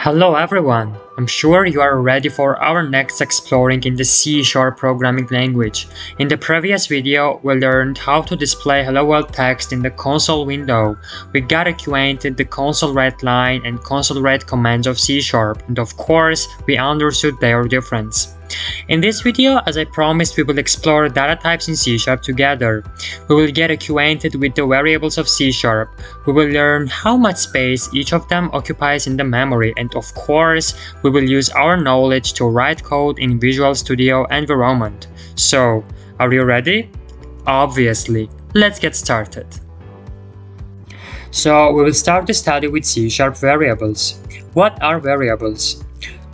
Hello everyone! I'm sure you are ready for our next exploring in the C# programming language. In the previous video, we learned how to display hello world text in the console window. We got acquainted the console write line and console write commands of C#, and of course, we understood their difference. In this video, as I promised, we will explore data types in C# together. We will get acquainted with the variables of C#. We will learn how much space each of them occupies in the memory, and of course, we will use our knowledge to write code in Visual Studio environment. So, are you ready? Obviously, let's get started. So, we will start the study with C# variables. What are variables?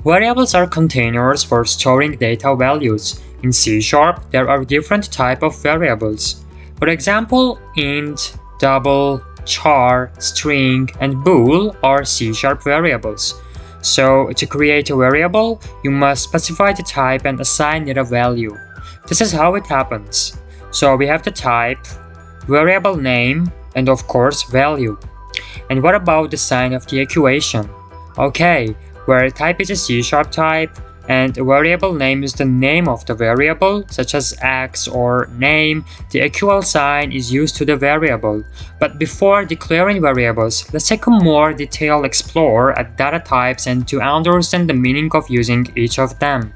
Variables are containers for storing data values. In C#, there are different types of variables. For example, int, double, char, string, and bool are C# variables. So, to create a variable, you must specify the type and assign it a value. This is how it happens. So, we have the type, variable name, and of course, value. And what about the sign of the equation? Okay, where type is a C# type and a variable name is the name of the variable, such as x or name, the equal sign is used to the variable. But before declaring variables, let's take a more detailed explore at data types and to understand the meaning of using each of them.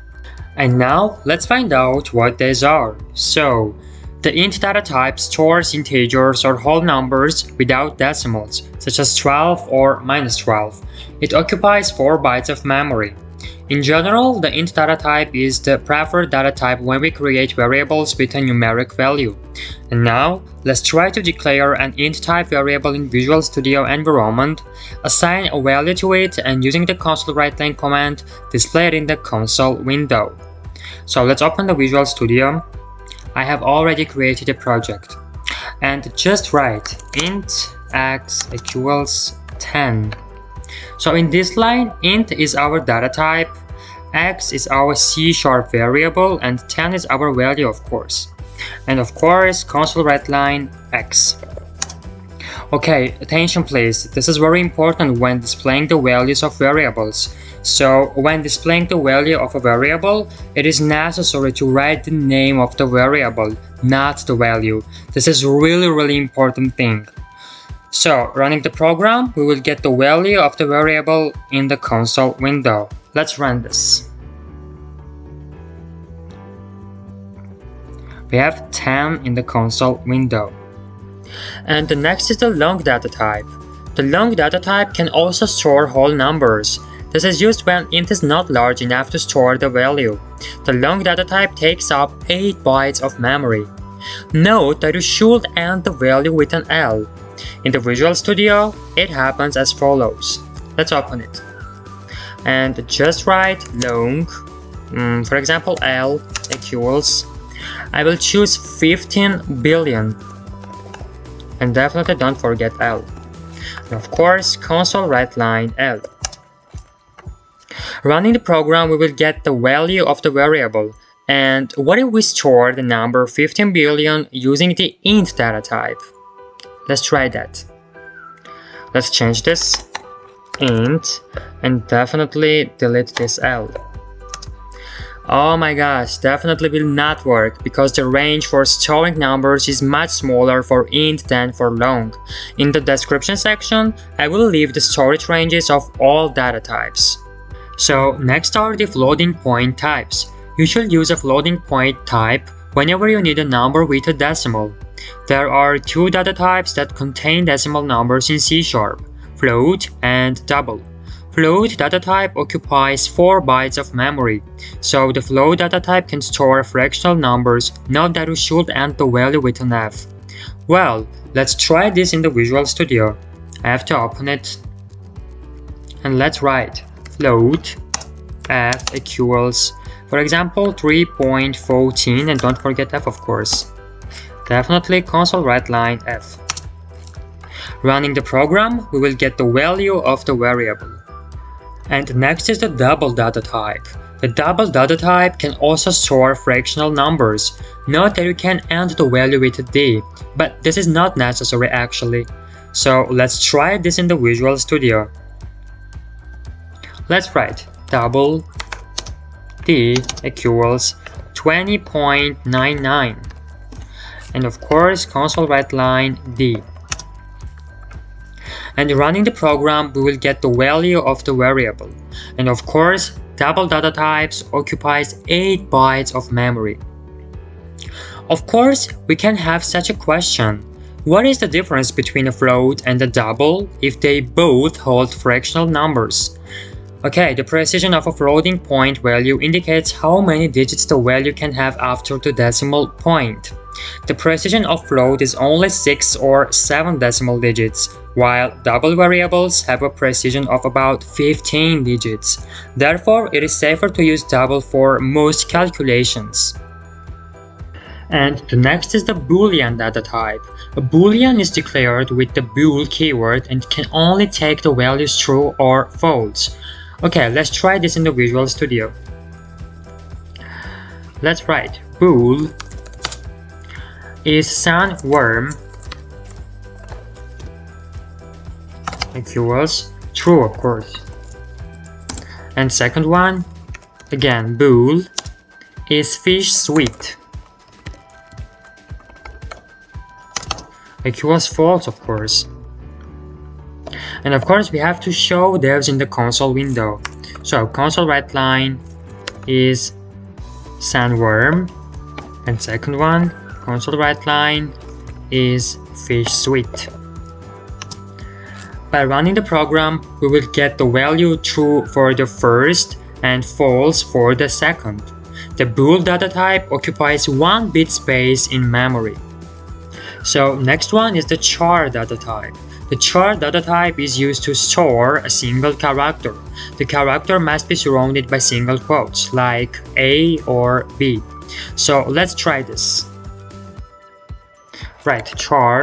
And now, let's find out what these are. So, the int data type stores integers or whole numbers without decimals, such as 12 or -12. It occupies 4 bytes of memory. In general, the int data type is the preferred data type when we create variables with a numeric value. And now, let's try to declare an int type variable in Visual Studio environment, assign a value to it, and using the console write line command, display it in the console window. So let's open the Visual Studio. I have already created a project. And just write int x equals 10. So in this line, int is our data type, x is our C# variable, and 10 is our value, of course. And of course, console write line x. Okay, attention please, this is very important when displaying the values of variables. So, when displaying the value of a variable, it is necessary to write the name of the variable, not the value. This is really important thing. So, running the program, we will get the value of the variable in the console window. Let's run this. We have 10 in the console window. And the next is the long data type. The long data type can also store whole numbers. This is used when int is not large enough to store the value. The long data type takes up 8 bytes of memory. Note that you should end the value with an L. In the Visual Studio, it happens as follows. Let's open it. And just write long, for example L equals, I will choose 15 billion. And definitely don't forget L. And of course, console write line L. Running the program, we will get the value of the variable. And what if we store the number 15 billion using the int data type? Let's try that. Let's change this int and definitely delete this L. Oh my gosh, definitely will not work because the range for storing numbers is much smaller for int than for long. In the description section, I will leave the storage ranges of all data types. So next are the floating point types. You should use a floating point type whenever you need a number with a decimal. There are 2 data types that contain decimal numbers in C#, float and double. Float data type occupies 4 bytes of memory, so the float data type can store fractional numbers. Note that you should end the value with an F. Well, let's try this in the Visual Studio. I have to open it. And let's write float f equals, for example, 3.14, and don't forget f, of course. Definitely console write line f. Running the program, we will get the value of the variable. And next is the double data type. The double data type can also store fractional numbers. Note that you can end the value with a d, but this is not necessary actually. So let's try this in the Visual Studio. Let's write double D equals 20.99, and of course console write line D. And running the program, we will get the value of the variable. And of course, double data types occupies 8 bytes of memory. Of course, we can have such a question. What is the difference between a float and a double if they both hold fractional numbers? Okay, the precision of a floating point value indicates how many digits the value can have after the decimal point. The precision of float is only 6 or 7 decimal digits, while double variables have a precision of about 15 digits. Therefore, it is safer to use double for most calculations. And the next is the Boolean data type. A Boolean is declared with the bool keyword and can only take the values true or false. Okay, let's try this in the Visual Studio. Let's write bool is sandworm equals true, of course. And second one, again, bool is fish sweet equals false, of course. And of course, we have to show those in the console window. So console write line is sandworm, and second one, console write line is fish sweet. By running the program, we will get the value true for the first and false for the second. The bool data type occupies 1 bit space in memory. So next one is the char data type. The char data type is used to store a single character. The character must be surrounded by single quotes like A or B. So let's try this. Right, char,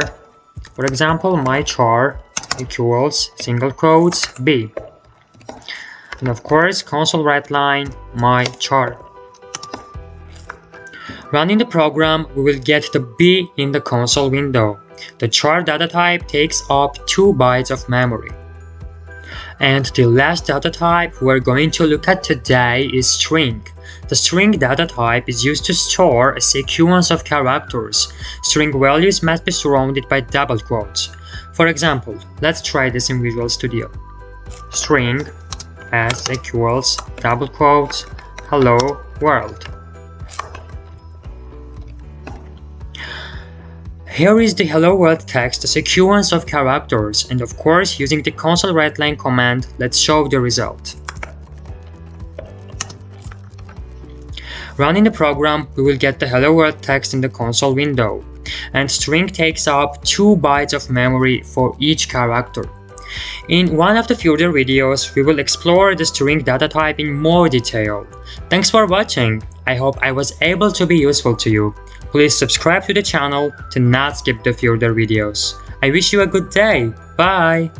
for example, my char equals single quotes B. And of course, console write line my char. Running the program, we will get the B in the console window. The char data type takes up 2 bytes of memory. And the last data type we're going to look at today is string. The string data type is used to store a sequence of characters. String values must be surrounded by double quotes. For example, let's try this in Visual Studio. String s equals double quotes hello world. Here is the hello world text, a sequence of characters, and of course, using the console write line command, let's show the result. Running the program, we will get the hello world text in the console window, and string takes up 2 bytes of memory for each character. In one of the future videos, we will explore the string data type in more detail. Thanks for watching. I hope I was able to be useful to you. Please subscribe to the channel to not skip the future videos. I wish you a good day. Bye!